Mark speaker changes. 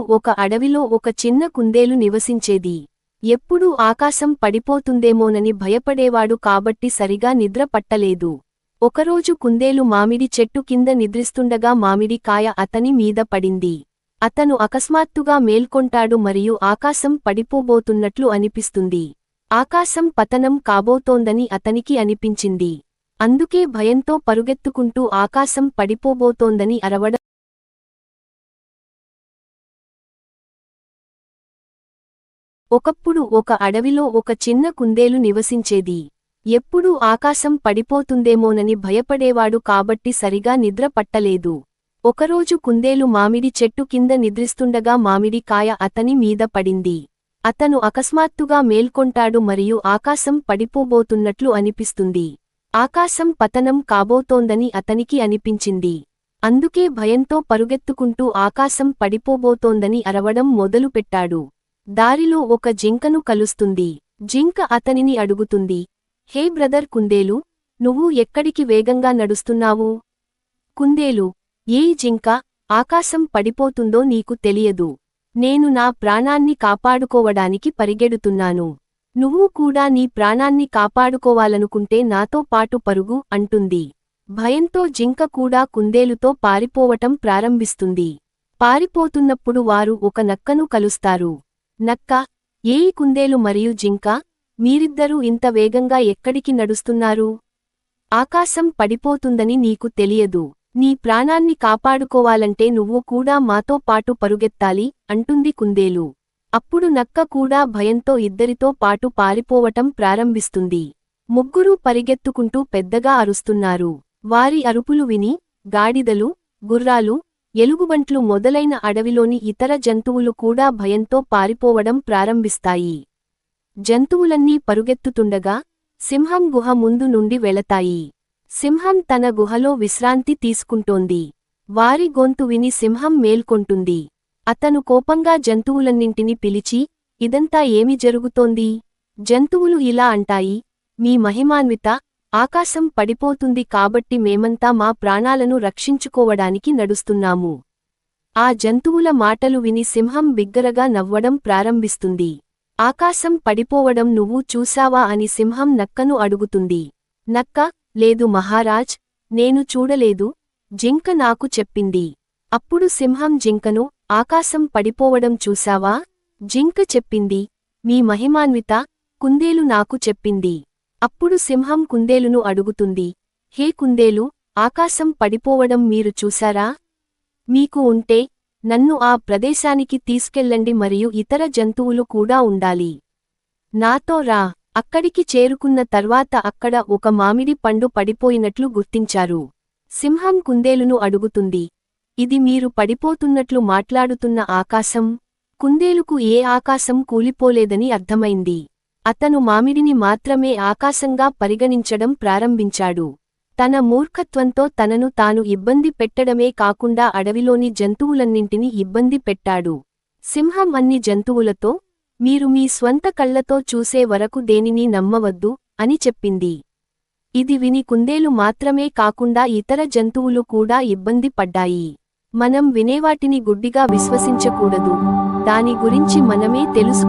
Speaker 1: ఒక అడవిలో ఒక చిన్న కుందేలు నివసించేది. ఎప్పుడూ ఆకాశం పడిపోతుందేమోనని భయపడేవాడు కాబట్టి సరిగా నిద్ర పట్టలేదు. ఒకరోజు కుందేలు మామిడి చెట్టు కింద నిద్రిస్తుండగా మామిడి కాయ అతని మీద పడింది. అతను అకస్మాత్తుగా మేల్కొంటాడు మరియు ఆకాశం పడిపోబోతున్నట్లు అనిపిస్తుంది. ఆకాశం పతనం కాబోతోందని అతనికి అనిపించింది. అందుకే భయంతో పరుగెత్తుకుంటూ ఆకాశం పడిపోబోతోందని అరవడం. ఒకప్పుడు ఒక అడవిలో ఒక చిన్న కుందేలు నివసించేది. ఎప్పుడూ ఆకాశం పడిపోతుందేమోనని భయపడేవాడు కాబట్టి సరిగా నిద్ర పట్టలేదు. ఒకరోజు కుందేలు మామిడి చెట్టు కింద నిద్రిస్తుండగా మామిడి కాయ అతని మీద పడింది. అతను అకస్మాత్తుగా మేల్కొంటాడు మరియు ఆకాశం పడిపోబోతున్నట్లు అనిపిస్తుంది. ఆకాశం పతనం కాబోతోందని అతనికి అనిపించింది. అందుకే భయంతో పరుగెత్తుకుంటూ ఆకాశం పడిపోబోతోందని అరవడం మొదలుపెట్టాడు. దారిలో ఒక జింకను కలుస్తుంది. జింక అతనిని అడుగుతుంది, హే బ్రదర్ కుందేలు, నువ్వు ఎక్కడికి వేగంగా నడుస్తున్నావు? కుందేలు, ఏయ్ జింక, ఆకాశం పడిపోతుందో నీకు తెలియదు. నేను నా ప్రాణాన్ని కాపాడుకోవడానికి పరిగెడుతున్నాను. నువ్వు కూడా నీ ప్రాణాన్ని కాపాడుకోవాలనుకుంటే నాతో పాటు పరుగు అంటుంది. భయంతో జింక కూడా కుందేలుతో పారిపోవటం ప్రారంభిస్తుంది. పారిపోతున్నప్పుడు వారు ఒక నక్కను కలుస్తారు. నక్క, ఏయ్ కుందేలు మరియు జింక, మీరిద్దరూ ఇంత వేగంగా ఎక్కడికి నడుస్తున్నారు? ఆకాశం పడిపోతుందని నీకు తెలియదు. నీ ప్రాణాన్ని కాపాడుకోవాలంటే నువ్వు కూడా మాతో పాటు పరుగెత్తాలి అంటుంది కుందేలు. అప్పుడు నక్క కూడా భయంతో ఇద్దరితో పాటు పారిపోవటం ప్రారంభిస్తుంది. ముగ్గురూ పరిగెత్తుకుంటూ పెద్దగా అరుస్తున్నారు. వారి అరుపులు విని గాడిదలు, గుర్రాలు, ఎలుగుబంట్లు మొదలైన అడవిలోని ఇతర జంతువులు కూడా భయంతో పారిపోవడం ప్రారంభిస్తాయి. జంతువులన్నీ పరుగెత్తుతుండగా సింహం గుహ ముందు నుండి వెళతాయి. సింహం తన గుహలో విశ్రాంతి తీసుకుంటోంది. వారి గొంతు విని సింహం మేల్కొంటుంది. అతను కోపంగా జంతువులన్నింటినీ పిలిచి, ఇదంతా ఏమి జరుగుతోంది? జంతువులు ఇలా అంటాయి, మీ మహిమాన్విత, ఆకాశం పడిపోతుంది కాబట్టి మేమంతా మా ప్రాణాలను రక్షించుకోవడానికి నడుస్తున్నాము. ఆ జంతువుల మాటలు విని సింహం బిగ్గరగా నవ్వడం ప్రారంభిస్తుంది. ఆకాశం పడిపోవడం నువ్వు చూశావా అని సింహం నక్కను అడుగుతుంది. నక్క, లేదు మహారాజ్, నేను చూడలేదు, జింక నాకు చెప్పింది. అప్పుడు సింహం జింకను, ఆకాశం పడిపోవడం చూశావా? జింక చెప్పింది, మీ మహిమాన్విత, కుందేలు నాకు చెప్పింది. అప్పుడు సింహం కుందేలును అడుగుతుంది, హే కుందేలు, ఆకాశం పడిపోవడం మీరు చూశారా? మీకు ఉంటే నన్ను ఆ ప్రదేశానికి తీసుకెళ్ళండి మరియు ఇతర జంతువులు కూడా ఉండాలి. నాతో రా. అక్కడికి చేరుకున్న తర్వాత అక్కడ ఒక మామిడి పండు పడిపోయినట్లు గుర్తించారు. సింహం కుందేలును అడుగుతుంది, ఇది మీరు పడిపోతున్నట్లు మాట్లాడుతున్న ఆకాశం? కుందేలుకు ఏ ఆకాశం కూలిపోలేదని అర్థమైంది. అతను మామిడిని మాత్రమే ఆకాశంగా పరిగణించడం ప్రారంభించాడు. తన మూర్ఖత్వంతో తనను తాను ఇబ్బంది పెట్టడమే కాకుండా అడవిలోని జంతువులన్నింటినీ ఇబ్బంది పెట్టాడు. సింహం అన్ని జంతువులతో, మీరు మీ స్వంత కళ్లతో చూసే వరకు దేనినీ నమ్మవద్దు అని చెప్పింది. ఇది విని కుందేలు మాత్రమే కాకుండా ఇతర జంతువులు కూడా ఇబ్బంది పడ్డాయి. మనం వినేవాటిని గుడ్డిగా విశ్వసించకూడదు. దాని గురించి మనమే తెలుసు.